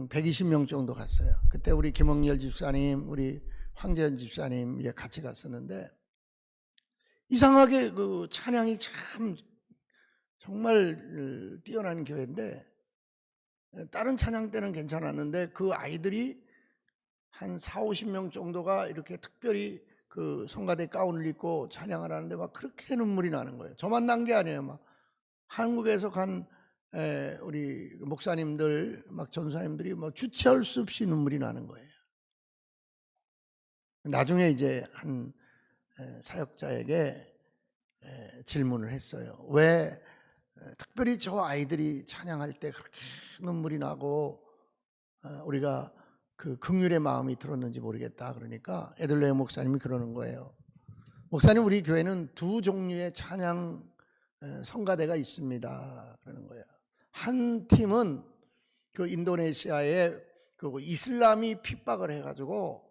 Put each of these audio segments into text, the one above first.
120명 정도 갔어요. 그때 우리 김홍열 집사님, 우리 황재현 집사님 같이 갔었는데, 이상하게 그 찬양이 참 정말 뛰어난 교회인데, 다른 찬양 때는 괜찮았는데 그 아이들이 한 40-50명 정도가 이렇게 특별히 그 성가대 가운을 입고 찬양을 하는데 막 그렇게 눈물이 나는 거예요. 저만 난 게 아니에요. 막 한국에서 간 우리 목사님들, 막 전사님들이 막 주체할 수 없이 눈물이 나는 거예요. 나중에 이제 한 사역자에게 질문을 했어요. 왜 특별히 저 아이들이 찬양할 때 그렇게 눈물이 나고 우리가 그 긍휼의 마음이 들었는지 모르겠다. 그러니까 에들레 목사님이 그러는 거예요. 목사님, 우리 교회는 두 종류의 찬양 성가대가 있습니다. 그러는 거예요. 한 팀은 그 인도네시아에 그 이슬람이 핍박을 해가지고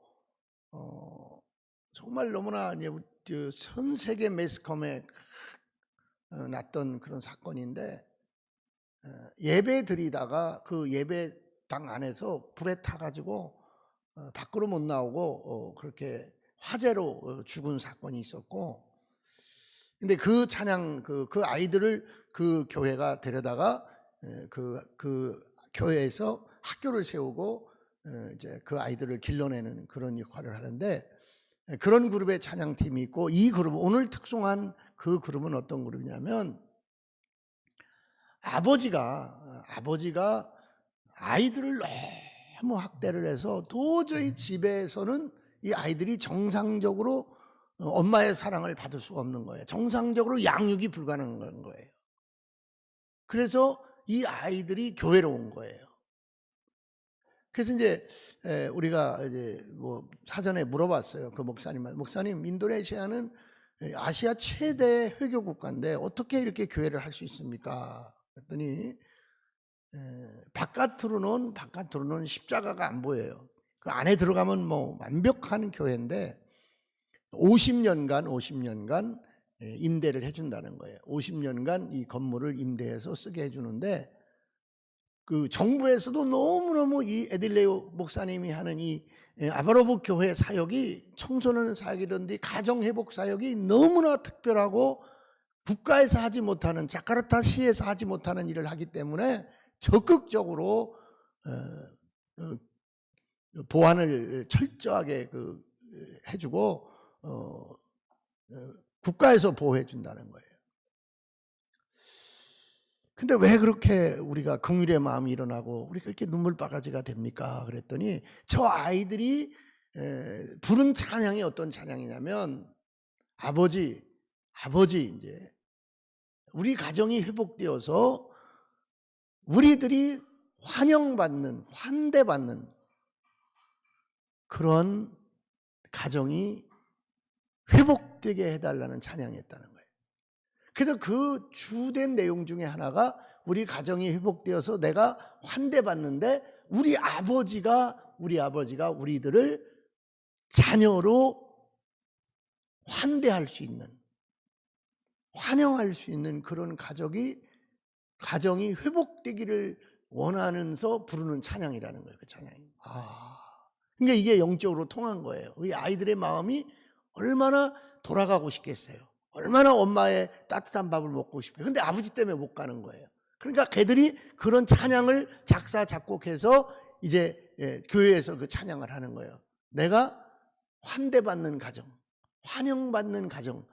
정말 너무나 이제 전 세계 매스컴에 났던 그런 사건인데, 예배 드리다가 그 예배당 안에서 불에 타가지고 밖으로 못 나오고 그렇게 화재로 죽은 사건이 있었고, 근데 그 찬양 그 아이들을 그 교회가 데려다가 그 교회에서 학교를 세우고 이제 그 아이들을 길러내는 그런 역할을 하는데, 그런 그룹의 찬양팀이 있고, 이 그룹, 오늘 특송한 그 그룹은 어떤 그룹이냐면, 아버지가 아이들을 너무 학대를 해서 도저히 집에서는 이 아이들이 정상적으로 엄마의 사랑을 받을 수가 없는 거예요. 정상적으로 양육이 불가능한 거예요. 그래서 이 아이들이 교회로 온 거예요. 그래서 이제 우리가 이제 뭐 사전에 물어봤어요. 그 목사님, 인도네시아는 아시아 최대 회교 국가인데 어떻게 이렇게 교회를 할 수 있습니까? 그랬더니 바깥으로는 십자가가 안 보여요. 그 안에 들어가면 뭐 완벽한 교회인데 50년간 임대를 해준다는 거예요. 50년간 이 건물을 임대해서 쓰게 해주는데, 그 정부에서도 너무너무 이 에딜레오 목사님이 하는 이 아바로브 교회 사역이, 청소년 사역이라든지 가정회복 사역이 너무나 특별하고 국가에서 하지 못하는, 자카르타 시에서 하지 못하는 일을 하기 때문에 적극적으로 보안을 철저하게 해주고 국가에서 보호해 준다는 거예요. 근데 왜 그렇게 우리가 긍휼의 마음이 일어나고 우리가 이렇게 눈물바가지가 됩니까? 그랬더니 저 아이들이 부른 찬양이 어떤 찬양이냐면, 아버지 이제 우리 가정이 회복되어서 우리들이 환대받는 그런 가정이 회복되게 해달라는 찬양이었다는 거예요. 그래서 그 주된 내용 중에 하나가, 우리 가정이 회복되어서 내가 환대받는데 우리 아버지가 우리들을 자녀로 환대할 수 있는, 환영할 수 있는 그런 가정이 회복되기를 원하면서 부르는 찬양이라는 거예요. 그 찬양이. 그러니까 이게 영적으로 통한 거예요. 이 아이들의 마음이 얼마나 돌아가고 싶겠어요. 얼마나 엄마의 따뜻한 밥을 먹고 싶어요. 근데 아버지 때문에 못 가는 거예요. 그러니까 걔들이 그런 찬양을 작곡해서 이제 교회에서 그 찬양을 하는 거예요. 내가 환대받는 가정, 환영받는 가정,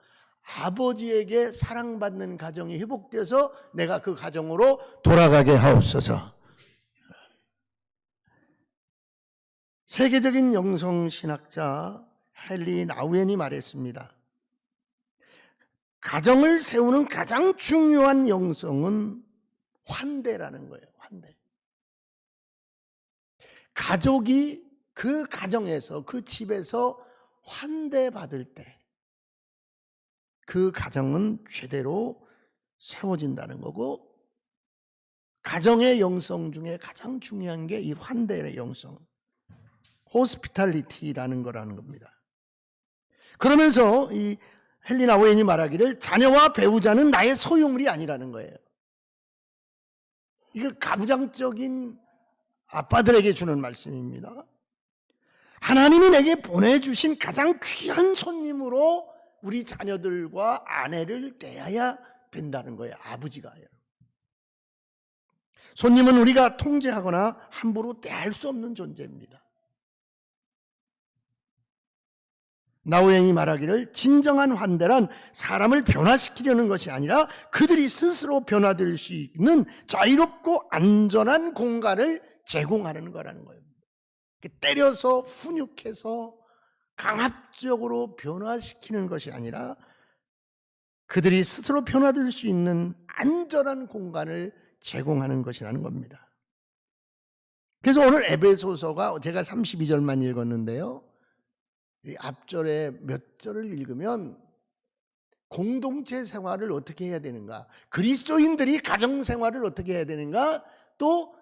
아버지에게 사랑받는 가정이 회복돼서 내가 그 가정으로 돌아가게 하옵소서. 세계적인 영성신학자 헨리 나우엔이 말했습니다. 가정을 세우는 가장 중요한 영성은 환대라는 거예요. 환대. 가족이 그 가정에서, 그 집에서 환대받을 때 그 가정은 제대로 세워진다는 거고, 가정의 영성 중에 가장 중요한 게 이 환대의 영성, 호스피탈리티라는 거라는 겁니다. 그러면서 이 헨리 나우엔이 말하기를, 자녀와 배우자는 나의 소유물이 아니라는 거예요. 이거 가부장적인 아빠들에게 주는 말씀입니다. 하나님이 내게 보내주신 가장 귀한 손님으로 우리 자녀들과 아내를 대해야 된다는 거예요. 아버지가. 손님은 우리가 통제하거나 함부로 대할 수 없는 존재입니다. 나우행이 말하기를 진정한 환대란 사람을 변화시키려는 것이 아니라 그들이 스스로 변화될 수 있는 자유롭고 안전한 공간을 제공하는 거라는 거예요. 때려서 훈육해서 강압적으로 변화시키는 것이 아니라 그들이 스스로 변화될 수 있는 안전한 공간을 제공하는 것이라는 겁니다. 그래서 오늘 에베소서가 제가 32절만 읽었는데요, 이 앞절에 몇 절을 읽으면 공동체 생활을 어떻게 해야 되는가, 그리스도인들이 가정생활을 어떻게 해야 되는가, 또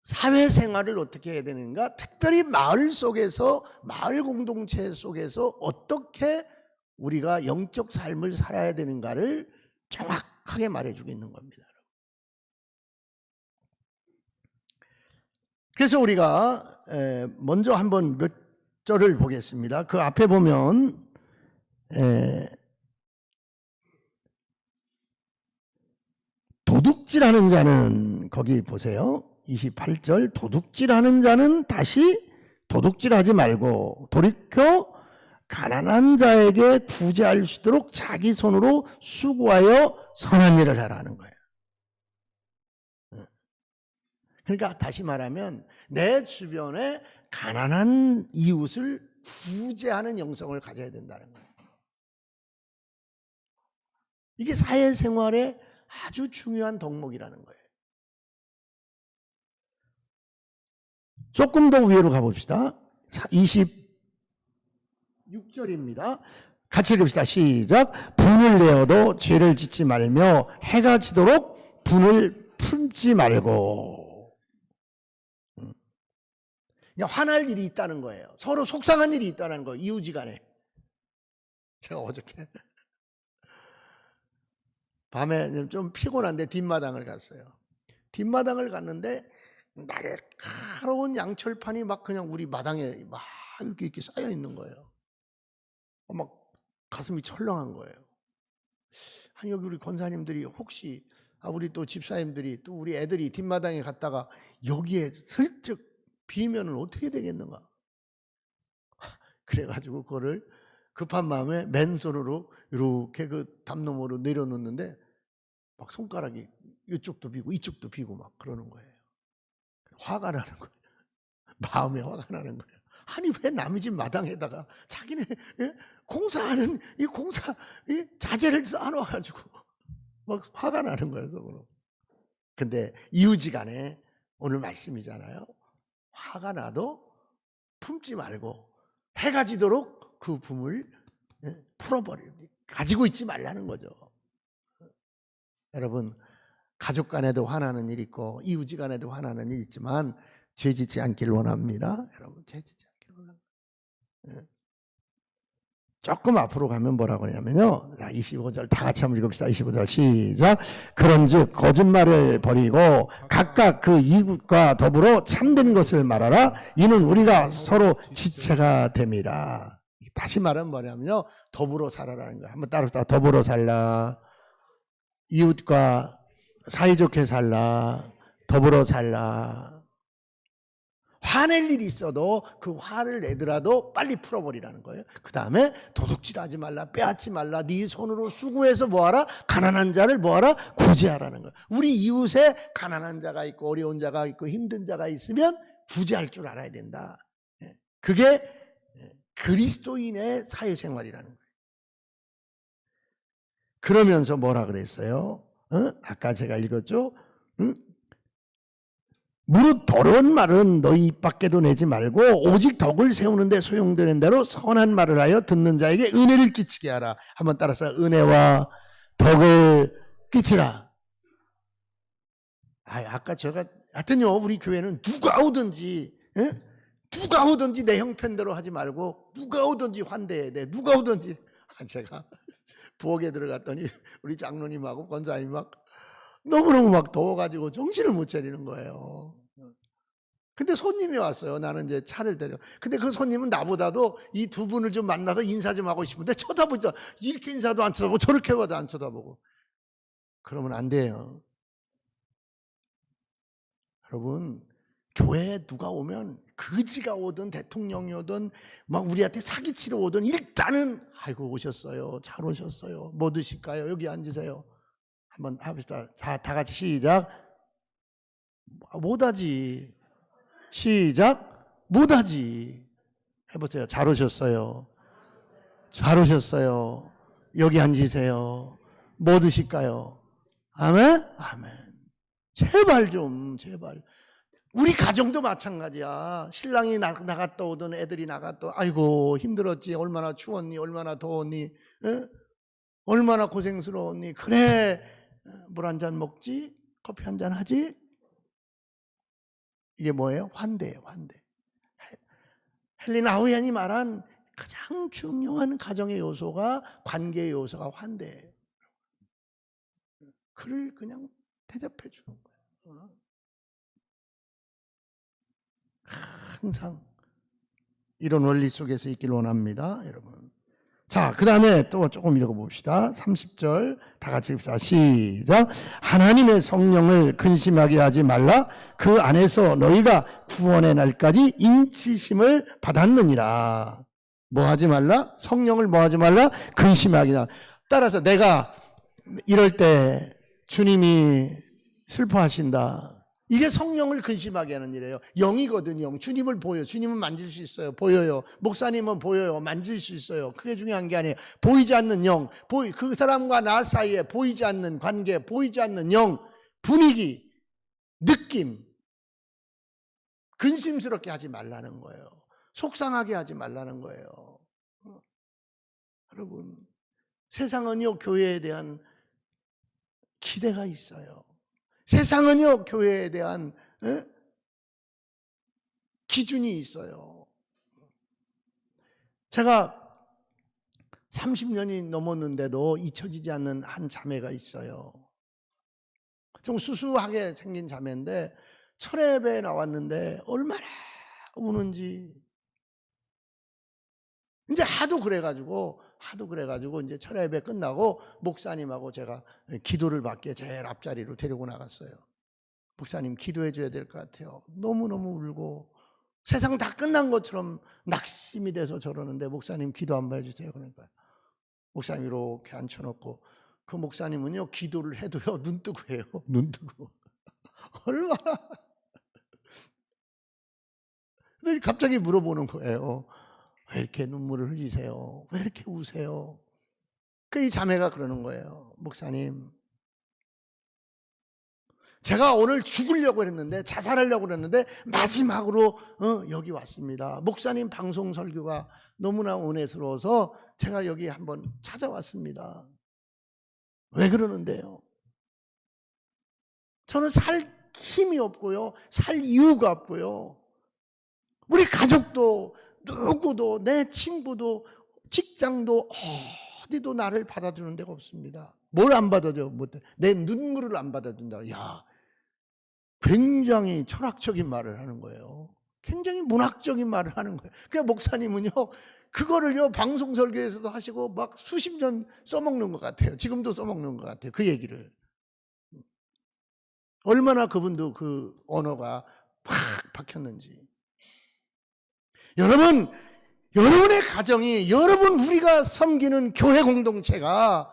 사회생활을 어떻게 해야 되는가, 특별히 마을 속에서, 마을 공동체 속에서 어떻게 우리가 영적 삶을 살아야 되는가를 정확하게 말해주고 있는 겁니다. 그래서 우리가 먼저 한번 몇 절을 보겠습니다. 그 앞에 보면 도둑질하는 자는, 거기 보세요. 28절, 도둑질하는 자는 다시 도둑질하지 말고 돌이켜 가난한 자에게 구제할 수 있도록 자기 손으로 수고하여 선한 일을 하라는 거예요. 그러니까 다시 말하면 내 주변에 가난한 이웃을 구제하는 영성을 가져야 된다는 거예요. 이게 사회생활의 아주 중요한 덕목이라는 거예요. 조금 더 위로 가봅시다. 26절입니다. 같이 읽읍시다. 시작. 분을 내어도 죄를 짓지 말며 해가 지도록 분을 품지 말고. 화날 일이 있다는 거예요. 서로 속상한 일이 있다는 거예요. 이웃지간에. 제가 어저께 밤에 좀 피곤한데 뒷마당을 갔어요. 뒷마당을 갔는데 날카로운 양철판이 막 그냥 우리 마당에 막 이렇게 쌓여 있는 거예요. 막 가슴이 철렁한 거예요. 아니, 여기 우리 권사님들이 혹시, 우리 또 집사님들이, 또 우리 애들이 뒷마당에 갔다가 여기에 슬쩍 비면은 어떻게 되겠는가? 그래가지고 그거를 급한 마음에 맨손으로 이렇게 그 담너머로 내려놓는데 막 손가락이 이쪽도 비고 이쪽도 비고 막 그러는 거예요. 화가 나는 거예요. 마음에 화가 나는 거예요. 아니, 왜 남의 집 마당에다가 자기네 공사하는 이 공사 자재를 쌓아놔가지고 막 화가 나는 거예요, 속으로. 근데 이웃지간에 오늘 말씀이잖아요. 화가 나도 품지 말고 해가 지도록 그 품을 풀어버리고 가지고 있지 말라는 거죠. 여러분, 가족 간에도 화나는 일이 있고 이웃 간에도 화나는 일이 있지만 죄짓지 않길 원합니다. 여러분, 죄짓지 않길 원합니다. 조금 앞으로 가면 뭐라고 하냐면요, 25절 다 같이 한번 읽읍시다. 25절 시작. 그런즉 거짓말을 버리고 각각 그 이웃과 더불어 참된 것을 말하라. 이는 우리가 서로 지체가 됨이라. 다시 말하면 뭐냐면요, 더불어 살아라는 거예요. 한번 따라서 더불어 살라. 이웃과 사이좋게 살라. 더불어 살라. 화낼 일이 있어도 그 화를 내더라도 빨리 풀어버리라는 거예요. 그 다음에 도둑질하지 말라, 빼앗지 말라, 네 손으로 수고해서 뭐하라? 가난한 자를 뭐하라? 구제하라는 거예요. 우리 이웃에 가난한 자가 있고 어려운 자가 있고 힘든 자가 있으면 구제할 줄 알아야 된다. 그게 그리스도인의 사회생활이라는 거예요. 그러면서 뭐라 그랬어요? 아까 제가 읽었죠? 무릇 더러운 말은 너희 입 밖에도 내지 말고 오직 덕을 세우는 데 소용되는 대로 선한 말을 하여 듣는 자에게 은혜를 끼치게 하라. 한번 따라서 은혜와 덕을 끼치라. 아까 제가 하여튼요, 우리 교회는 누가 오든지 내 형편대로 하지 말고 누가 오든지 환대해야 돼. 누가 오든지. 제가 부엌에 들어갔더니 우리 장로님하고 권사님 막 너무너무 막 더워가지고 정신을 못 차리는 거예요. 근데 손님이 왔어요. 나는 이제 차를 데려. 근데 그 손님은 나보다도 이 두 분을 좀 만나서 인사 좀 하고 싶은데 쳐다보자. 이렇게 인사도 안 쳐다보고 저렇게 봐도 안 쳐다보고. 그러면 안 돼요. 여러분, 교회에 누가 오면 거지가 오든 대통령이 오든 막 우리한테 사기치러 오든 일단은 아이고 오셨어요. 잘 오셨어요. 뭐 드실까요? 여기 앉으세요. 한번 합시다. 자, 다 같이 시작. 못하지. 시작. 못하지. 해보세요. 잘 오셨어요. 잘 오셨어요. 여기 앉으세요. 뭐 드실까요? 아멘? 아멘. 제발 좀, 제발. 우리 가정도 마찬가지야. 신랑이 나갔다 오던 애들이 나갔다, 아이고, 힘들었지. 얼마나 추웠니? 얼마나 더웠니? 에? 얼마나 고생스러웠니? 그래, 물 한 잔 먹지? 커피 한 잔 하지? 이게 뭐예요? 환대예요, 환대. 헬린 아우얀이 말한 가장 중요한 가정의 요소가, 관계의 요소가 환대예요. 그를 그냥 대접해 주는 거예요. 항상 이런 원리 속에서 있길 원합니다, 여러분. 자, 그 다음에 또 조금 읽어봅시다. 30절 다 같이 읽읍시다. 시작. 하나님의 성령을 근심하게 하지 말라. 그 안에서 너희가 구원의 날까지 인치심을 받았느니라. 뭐 하지 말라? 성령을 뭐 하지 말라? 근심하게 하지. 따라서 내가 이럴 때 주님이 슬퍼하신다. 이게 성령을 근심하게 하는 일이에요. 영이거든요. 영. 주님을 보여요. 주님은 만질 수 있어요. 보여요. 목사님은 보여요. 만질 수 있어요. 그게 중요한 게 아니에요. 보이지 않는 영, 그 사람과 나 사이에 보이지 않는 관계, 보이지 않는 영, 분위기, 느낌, 근심스럽게 하지 말라는 거예요. 속상하게 하지 말라는 거예요. 여러분, 세상은요, 교회에 대한 기대가 있어요. 세상은요, 교회에 대한 기준이 있어요. 제가 30년이 넘었는데도 잊혀지지 않는 한 자매가 있어요. 좀 수수하게 생긴 자매인데 철회 예배에 나왔는데 얼마나 우는지. 이제 하도 그래가지고 이제 철회 예배 끝나고 목사님하고 제가 기도를 받게 제일 앞자리로 데리고 나갔어요. 목사님 기도해 줘야 될 것 같아요. 너무너무 울고 세상 다 끝난 것처럼 낙심이 돼서 저러는데 목사님 기도 한번 해주세요. 그러니까 목사님 이렇게 앉혀놓고 그 목사님은요 기도를 해도요 눈 뜨고 해요. 눈 뜨고 얼마나. 근데 갑자기 물어보는 거예요. 왜 이렇게 눈물을 흘리세요? 왜 이렇게 우세요? 그 이 자매가 그러는 거예요. 목사님, 제가 오늘 죽으려고 했는데, 자살하려고 했는데 마지막으로 여기 왔습니다. 목사님 방송 설교가 너무나 은혜스러워서 제가 여기 한번 찾아왔습니다. 왜 그러는데요? 저는 살 힘이 없고요, 살 이유가 없고요. 우리 가족도 누구도, 내 친구도, 직장도 어디도 나를 받아주는 데가 없습니다. 뭘 안 받아줘요? 내 눈물을 안 받아준다. 야, 굉장히 철학적인 말을 하는 거예요. 굉장히 문학적인 말을 하는 거예요. 그러니까 목사님은요, 그거를요, 방송 설교에서도 하시고 막 수십 년 써먹는 것 같아요. 지금도 써먹는 것 같아요. 그 얘기를. 얼마나 그분도 그 언어가 팍 박혔는지. 여러분, 여러분의 가정이, 여러분 우리가 섬기는 교회 공동체가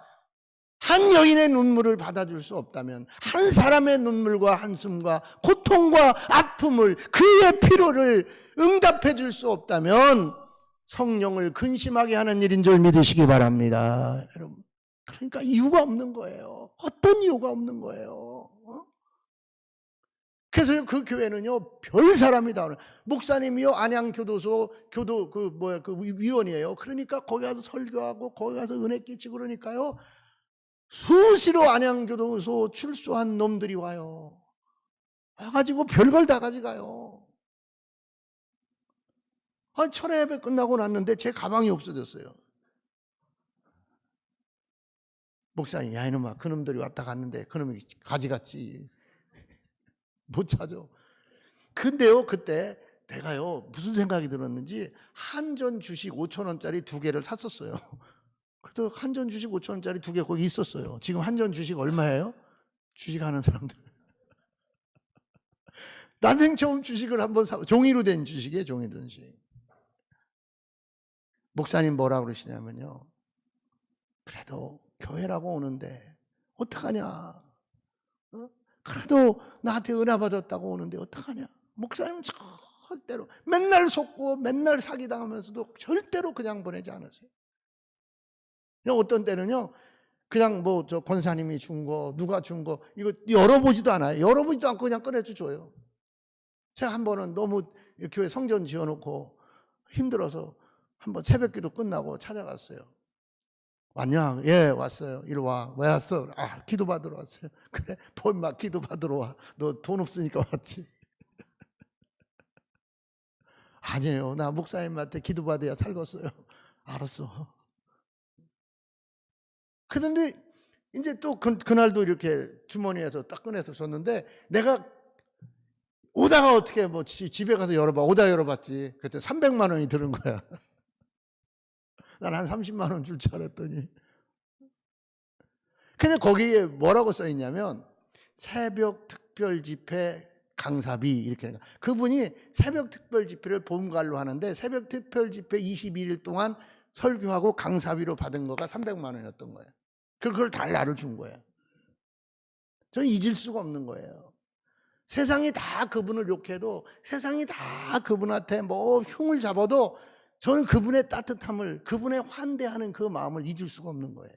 한 여인의 눈물을 받아줄 수 없다면, 한 사람의 눈물과 한숨과 고통과 아픔을, 그의 필요를 응답해 줄 수 없다면 성령을 근심하게 하는 일인 줄 믿으시기 바랍니다. 여러분, 그러니까 이유가 없는 거예요. 어떤 이유가 없는 거예요. 그래서 그 교회는요, 별 사람이 다 오는. 목사님이요, 안양교도소, 그 위원이에요. 그러니까 거기 가서 설교하고, 거기 가서 은혜 끼치고 그러니까요, 수시로 안양교도소 출소한 놈들이 와요. 와가지고 별걸 다 가져가요. 철회 예배 끝나고 났는데 제 가방이 없어졌어요. 목사님, 야, 이놈아, 그놈들이 왔다 갔는데 그놈이 가져갔지. 못 찾아. 근데요, 그때 내가요, 무슨 생각이 들었는지 한전 주식 5,000원짜리 2개를 샀었어요. 그래서 한전 주식 5,000원짜리 2개 거기 있었어요. 지금 한전 주식 얼마예요? 주식하는 사람들. 난생 처음 주식을 한번 종이로 된 주식이에요, 종이로 된 주식. 목사님 뭐라 그러시냐면요, 그래도 교회라고 오는데 어떡하냐, 그래도 나한테 은혜 받았다고 오는데 어떡하냐. 목사님 절대로 맨날 속고 맨날 사기당하면서도 절대로 그냥 보내지 않으세요. 그냥 어떤 때는요, 그냥 뭐 저 권사님이 준 거, 누가 준 거, 이거 열어보지도 않아요. 열어보지도 않고 그냥 꺼내서 줘요. 제가 한 번은 너무 교회 성전 지어놓고 힘들어서 한번 새벽기도 끝나고 찾아갔어요. 왔냐? 예, 왔어요. 이리 와. 왜 왔어? 아, 기도 받으러 왔어요. 그래, 막 기도 받으러 와. 너 돈 없으니까 왔지. 아니에요. 나 목사님한테 기도 받아야 살겠어요. 알았어. 그런데 이제 또 그날도 이렇게 주머니에서 딱 꺼내서 줬는데, 내가 오다가 어떻게 뭐 집에 가서 열어봐. 오다 열어봤지. 그때 300만 원이 들은 거야. 난 한 30만 원 줄 줄 알았더니. 근데 거기에 뭐라고 써 있냐면 새벽 특별 집회 강사비 이렇게. 그분이 새벽 특별 집회를 봄갈로 하는데 새벽 특별 집회 21일 동안 설교하고 강사비로 받은 거가 300만 원이었던 거예요. 그걸 다 나를 준 거예요. 저는 잊을 수가 없는 거예요. 세상이 다 그분을 욕해도, 세상이 다 그분한테 뭐 흉을 잡아도 저는 그분의 따뜻함을, 그분의 환대하는 그 마음을 잊을 수가 없는 거예요.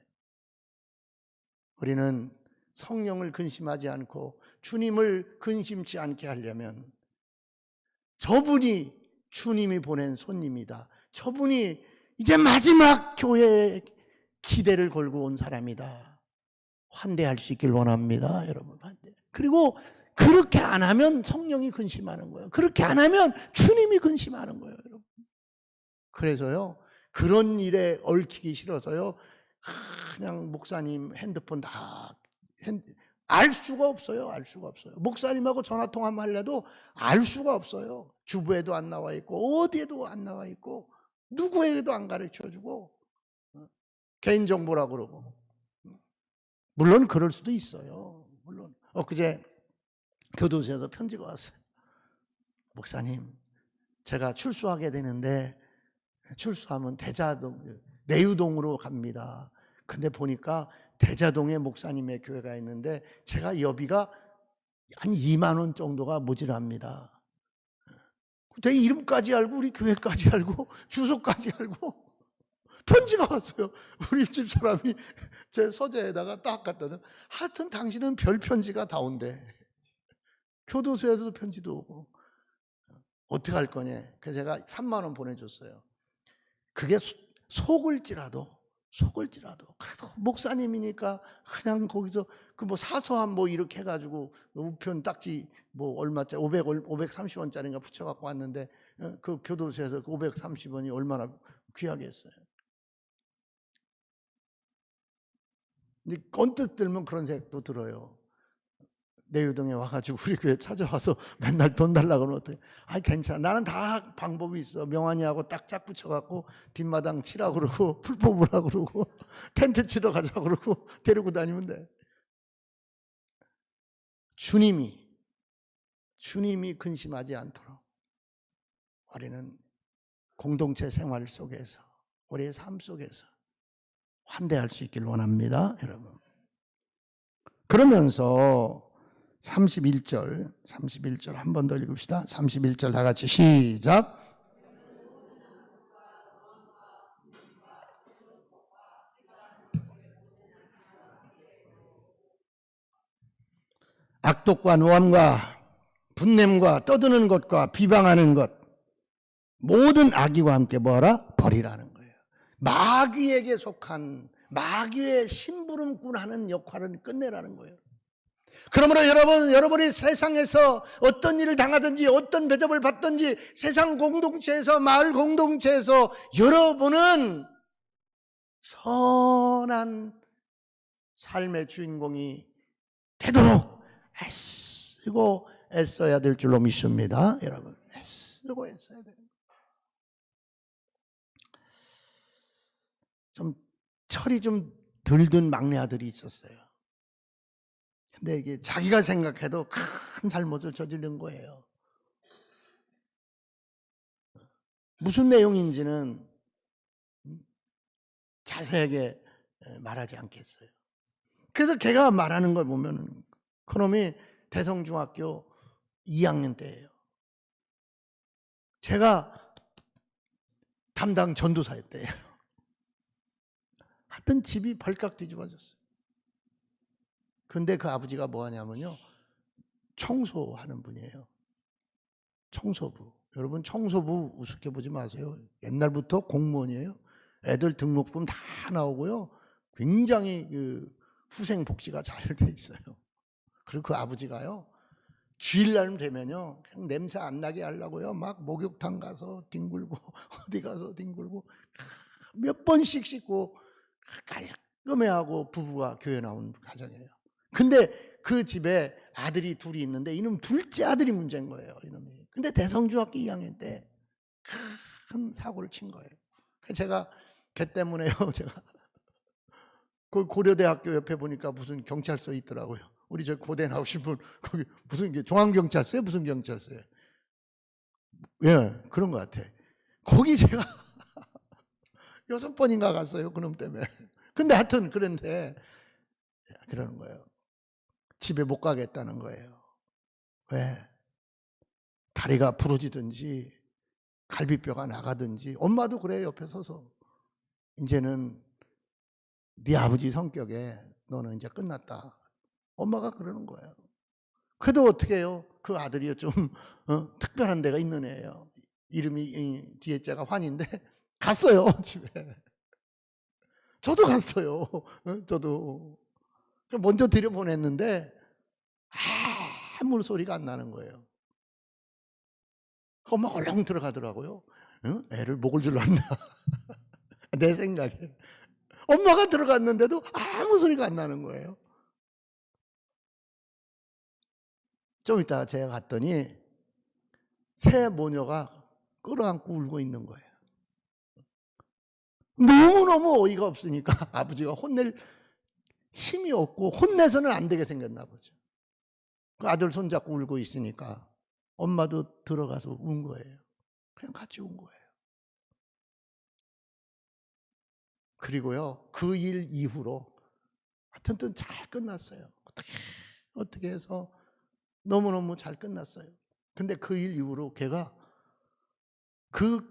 우리는 성령을 근심하지 않고 주님을 근심치 않게 하려면 저분이 주님이 보낸 손님이다, 저분이 이제 마지막 교회에 기대를 걸고 온 사람이다, 환대할 수 있길 원합니다, 여러분. 그리고 그렇게 안 하면 성령이 근심하는 거예요. 그렇게 안 하면 주님이 근심하는 거예요, 여러분. 그래서요, 그런 일에 얽히기 싫어서요, 그냥 목사님 핸드폰 다 알 수가 없어요. 알 수가 없어요. 목사님하고 전화통화만 하려도 알 수가 없어요. 주부에도 안 나와 있고 어디에도 안 나와 있고 누구에게도 안 가르쳐주고 개인정보라고 그러고. 물론 그럴 수도 있어요. 물론 엊그제 교도소에서 편지가 왔어요. 목사님, 제가 출소하게 되는데 출소하면 대자동, 내유동으로 갑니다. 근데 보니까 대자동에 목사님의 교회가 있는데 제가 여비가 한 2만 원 정도가 모자랍니다. 내 이름까지 알고 우리 교회까지 알고 주소까지 알고 편지가 왔어요. 우리 집 사람이 제 서재에다가 딱 갖다 놔. 하여튼 당신은 별 편지가 다 온대. 교도소에서도 편지도 오고. 어떻게 할 거냐. 그래서 제가 3만 원 보내줬어요. 그게 속을지라도 그래도 목사님이니까 그냥 거기서 그 뭐 사서한 뭐 이렇게 해가지고 우편 딱지 뭐 얼마짜리 530원짜리인가 붙여갖고 왔는데 그 교도소에서 그 530원이 얼마나 귀하겠어요. 근데 언뜻 들면 그런 생각도 들어요. 내유동에 와가지고 우리 교회 찾아와서 맨날 돈 달라고 그러면 어떡해. 아, 괜찮아. 나는 다 방법이 있어. 명환이하고 딱 짝 붙여갖고 뒷마당 치라고 그러고 풀 뽑으라고 그러고 텐트 치러 가자고 그러고 데리고 다니면 돼. 주님이 근심하지 않도록 우리는 공동체 생활 속에서, 우리의 삶 속에서 환대할 수 있길 원합니다, 여러분. 그러면서 31절 한 번 더 읽읍시다. 31절 다 같이 시작. 악독과 노함과 분냄과 떠드는 것과 비방하는 것, 모든 악의와 함께 뭐하라? 버리라는 거예요. 마귀에게 속한, 마귀의 심부름꾼하는 역할은 끝내라는 거예요. 그러므로 여러분이 세상에서 어떤 일을 당하든지 어떤 대접을 받든지 세상 공동체에서, 마을 공동체에서 여러분은 선한 삶의 주인공이 되도록 애써야 될 줄로 믿습니다. 여러분, 애쓰고 애써야 돼요. 좀 철이 좀 덜 든 막내 아들이 있었어요. 근데 이게 자기가 생각해도 큰 잘못을 저지른 거예요. 무슨 내용인지는 자세하게 말하지 않겠어요. 그래서 걔가 말하는 걸 보면 그놈이 대성중학교 2학년 때예요. 제가 담당 전도사였대요. 하여튼 집이 벌컥 뒤집어졌어요. 근데 그 아버지가 뭐 하냐면요, 청소하는 분이에요. 청소부. 여러분, 청소부 우습게 보지 마세요. 옛날부터 공무원이에요. 애들 등록금 다 나오고요, 굉장히 그 후생 복지가 잘 돼 있어요. 그리고 그 아버지가요, 주일날 되면요, 그냥 냄새 안 나게 하려고요, 막 목욕탕 가서 뒹굴고 어디 가서 뒹굴고 몇 번씩 씻고 깔끔해하고 부부가 교회 나온 가정이에요. 근데 그 집에 아들이 둘이 있는데 이놈 둘째 아들이 문제인 거예요, 이놈이. 근데 대성중학교 2학년 때 큰 사고를 친 거예요. 제가 걔 때문에요, 제가 그 고려대학교 옆에 보니까 무슨 경찰서 있더라고요. 우리 저 고대 나오신 분 거기 무슨 중앙경찰서예요? 무슨 경찰서예요? 예, 그런 것 같아. 거기 제가 6번인가 갔어요, 그놈 때문에. 근데 하여튼 그런데 그러는 거예요. 집에 못 가겠다는 거예요. 왜? 다리가 부러지든지 갈비뼈가 나가든지. 엄마도 그래요, 옆에 서서. 이제는 네 아버지 성격에 너는 이제 끝났다. 엄마가 그러는 거예요. 그래도 어떻게 해요? 그 아들이 좀 특별한 데가 있는 애예요. 이름이 뒤에 자가 환인데 갔어요, 집에. 저도 갔어요. 저도. 먼저 들여보냈는데 아무 소리가 안 나는 거예요. 엄마가 얼렁 들어가더라고요. 애를 목을 줄랐나? 내 생각에. 엄마가 들어갔는데도 아무 소리가 안 나는 거예요. 좀 이따 제가 갔더니 새 모녀가 끌어안고 울고 있는 거예요. 너무너무 어이가 없으니까 아버지가 혼낼 힘이 없고 혼내서는 안 되게 생겼나 보죠. 그 아들 손잡고 울고 있으니까 엄마도 들어가서 운 거예요. 그냥 같이 운 거예요. 그리고요, 그 일 이후로 하여튼 잘 끝났어요. 어떻게 해서 너무너무 잘 끝났어요. 근데 그 일 이후로 걔가 그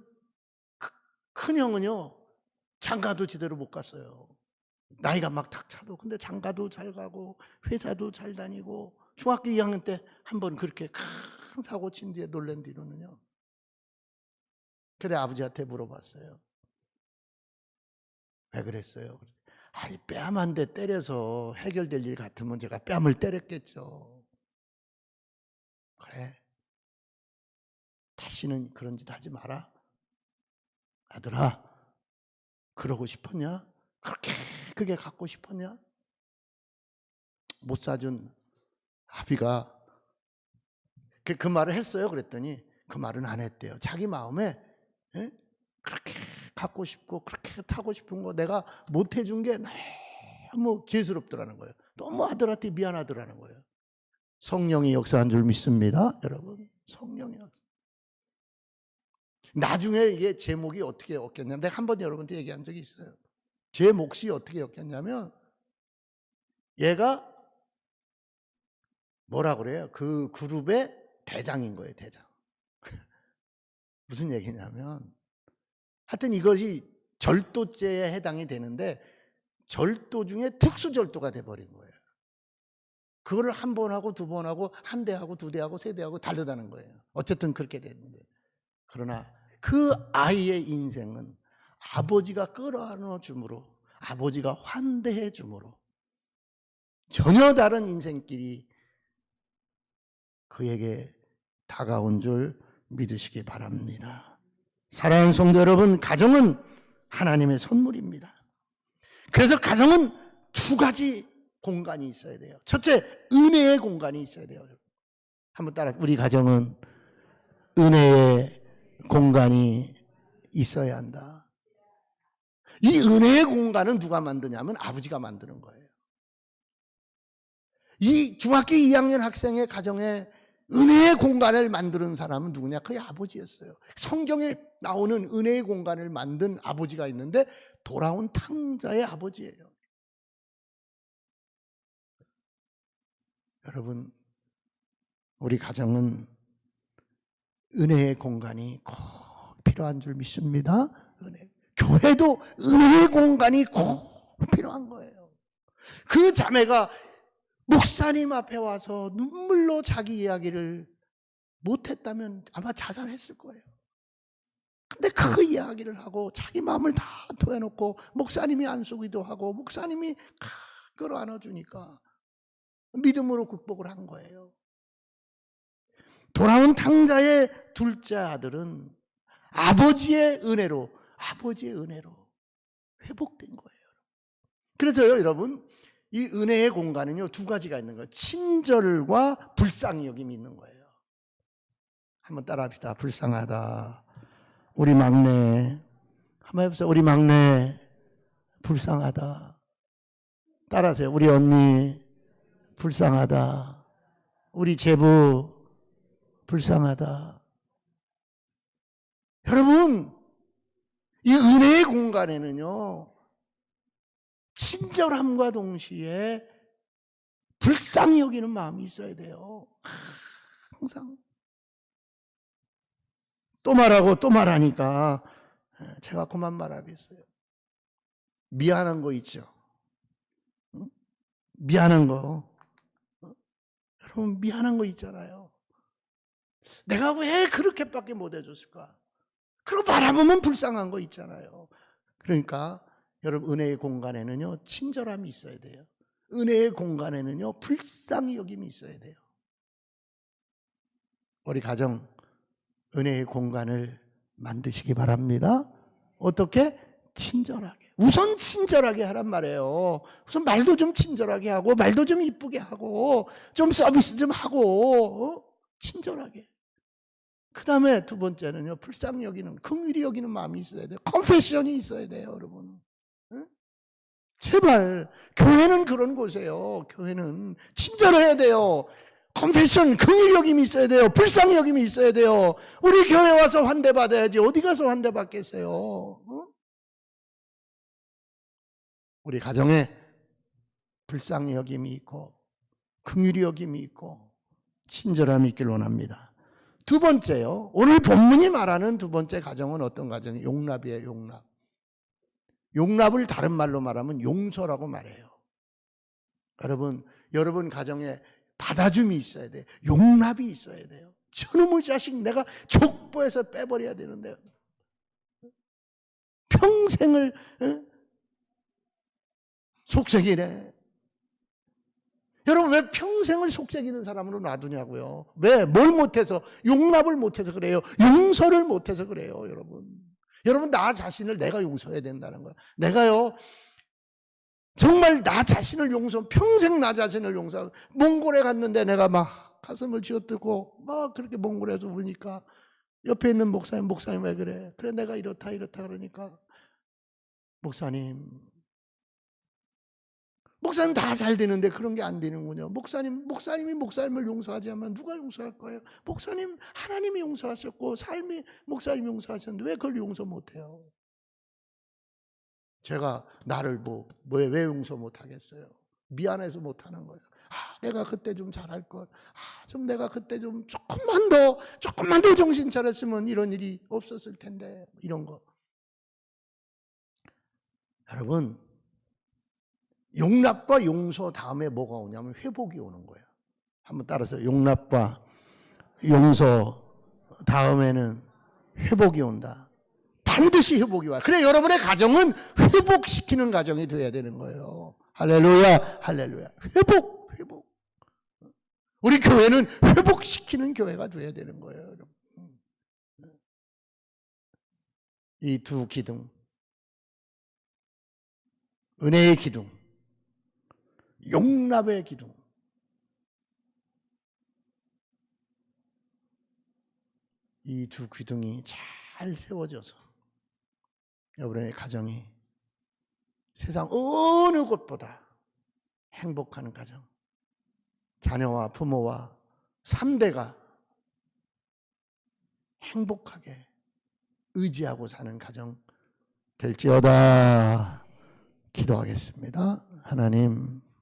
큰형은요, 장가도 제대로 못 갔어요. 나이가 막 탁 차도. 근데 장가도 잘 가고 회사도 잘 다니고 중학교 2학년 때 한 번 그렇게 큰 사고 친 뒤에 놀란 뒤로는요. 그래 아버지한테 물어봤어요. 왜 그랬어요? 아니 뺨 한 대 때려서 해결될 일 같으면 제가 뺨을 때렸겠죠. 그래, 다시는 그런 짓 하지 마라. 아들아, 그러고 싶었냐? 그렇게 그게 갖고 싶었냐? 못 사준 아비가 그 말을 했어요. 그랬더니 그 말은 안 했대요. 자기 마음에 그렇게 갖고 싶고 그렇게 타고 싶은 거 내가 못 해준 게 너무 죄스럽더라는 거예요. 너무 아들한테 미안하더라는 거예요. 성령이 역사한 줄 믿습니다, 여러분. 성령이 역사. 나중에 이게 제목이 어떻게 엮였냐면, 내가 한 번 여러분한테 얘기한 적이 있어요. 제 몫이 어떻게 엮였냐면, 얘가 뭐라 그래요? 그 그룹의 대장인 거예요, 대장. 무슨 얘기냐면, 하여튼 이것이 절도죄에 해당이 되는데 절도 중에 특수절도가 돼버린 거예요. 그거를 한 번 하고 두 번 하고 한 대 하고 두 대 하고 세 대 하고 다르다는 거예요. 어쨌든 그렇게 됐는데, 그러나 그 아이의 인생은 아버지가 끌어안아 줌으로, 아버지가 환대해 줌으로 전혀 다른 인생길이 그에게 다가온 줄 믿으시기 바랍니다. 사랑하는 성도 여러분, 가정은 하나님의 선물입니다. 그래서 가정은 두 가지 공간이 있어야 돼요. 첫째, 은혜의 공간이 있어야 돼요. 한번 따라. 우리 가정은 은혜의 공간이 있어야 한다. 이 은혜의 공간은 누가 만드냐면 아버지가 만드는 거예요. 이 중학교 2학년 학생의 가정에 은혜의 공간을 만드는 사람은 누구냐? 그게 아버지였어요. 성경에 나오는 은혜의 공간을 만든 아버지가 있는데 돌아온 탕자의 아버지예요. 여러분, 우리 가정은 은혜의 공간이 꼭 필요한 줄 믿습니다. 교회도 은혜의 공간이 꼭 필요한 거예요. 그 자매가 목사님 앞에 와서 눈물로 자기 이야기를 못했다면 아마 자살했을 거예요. 근데 그 이야기를 하고 자기 마음을 다 토해놓고 목사님이 안수기도 하고 목사님이 끌어안아 주니까 믿음으로 극복을 한 거예요. 돌아온 탕자의 둘째 아들은 아버지의 은혜로 회복된 거예요. 그래서요, 여러분, 이 은혜의 공간은요, 두 가지가 있는 거예요. 친절과 불쌍히 여김이 있는 거예요. 한번 따라 합시다. 불쌍하다. 우리 막내. 한번 해보세요. 우리 막내. 불쌍하다. 따라하세요. 우리 언니. 불쌍하다. 우리 제부. 불쌍하다. 여러분, 이 은혜의 공간에는요, 친절함과 동시에 불쌍히 여기는 마음이 있어야 돼요. 항상. 또 말하고 또 말하니까 제가 그만 말하겠어요. 미안한 거 있죠. 미안한 거. 여러분, 미안한 거 있잖아요. 내가 왜 그렇게밖에 못 해줬을까? 그리고 바라보면 불쌍한 거 있잖아요. 그러니까 여러분, 은혜의 공간에는요, 친절함이 있어야 돼요. 은혜의 공간에는요, 불쌍히 여김이 있어야 돼요. 우리 가정 은혜의 공간을 만드시기 바랍니다. 어떻게? 친절하게. 우선 친절하게 하란 말이에요. 우선 말도 좀 친절하게 하고 말도 좀 이쁘게 하고 좀 서비스 좀 하고 친절하게. 그 다음에 두 번째는요, 불쌍히 여기는, 긍휼히 여기는 마음이 있어야 돼요. 컴패션이 있어야 돼요, 여러분. 응? 제발, 교회는 그런 곳이에요. 교회는 친절해야 돼요. 컴패션, 긍휼히 여김이 있어야 돼요. 불쌍히 여김이 있어야 돼요. 우리 교회 와서 환대받아야지 어디 가서 환대받겠어요? 응? 우리 가정에 불쌍히 여김이 있고 긍휼히 여김이 있고 친절함이 있길 원합니다. 두 번째요. 오늘 본문이 말하는 두 번째 가정은 어떤 가정이에요? 용납이에요. 용납. 용납을 다른 말로 말하면 용서라고 말해요. 여러분 가정에 받아줌이 있어야 돼요. 용납이 있어야 돼요. 저놈의 자식 내가 족보에서 빼버려야 되는데 평생을 속삭이네. 여러분, 왜 평생을 속삭이는 사람으로 놔두냐고요? 왜? 뭘 못해서? 용납을 못해서 그래요. 용서를 못해서 그래요, 여러분. 여러분, 나 자신을 내가 용서해야 된다는 거예요. 내가요, 정말 나 자신을 평생 나 자신을 용서하고, 몽골에 갔는데 내가 막 가슴을 쥐어뜯고, 막 그렇게 몽골에서 우니까, 옆에 있는 목사님 왜 그래? 그래, 내가 이렇다 그러니까, 목사님 다 잘 되는데 그런 게 안 되는군요. 목사님이 목사님을 용서하지 않으면 누가 용서할 거예요? 하나님이 용서하셨고, 목사님이 용서하셨는데 왜 그걸 용서 못해요? 제가 나를 왜 용서 못하겠어요? 미안해서 못하는 거예요. 내가 그때 좀 잘할 걸. 내가 그때 좀 조금만 더 정신 차렸으면 이런 일이 없었을 텐데, 이런 거. 여러분, 용납과 용서 다음에 뭐가 오냐면 회복이 오는 거예요. 한번 따라서 용납과 용서 다음에는 회복이 온다. 반드시 회복이 와요. 그래, 여러분의 가정은 회복시키는 가정이 되어야 되는 거예요. 할렐루야, 할렐루야. 회복. 우리 교회는 회복시키는 교회가 되어야 되는 거예요, 여러분. 이 두 기둥, 은혜의 기둥, 용납의 기둥. 이 두 귀등이 잘 세워져서 여러분의 가정이 세상 어느 곳보다 행복한 가정, 자녀와 부모와 3대가 행복하게 의지하고 사는 가정 될지어다 기도하겠습니다. 하나님,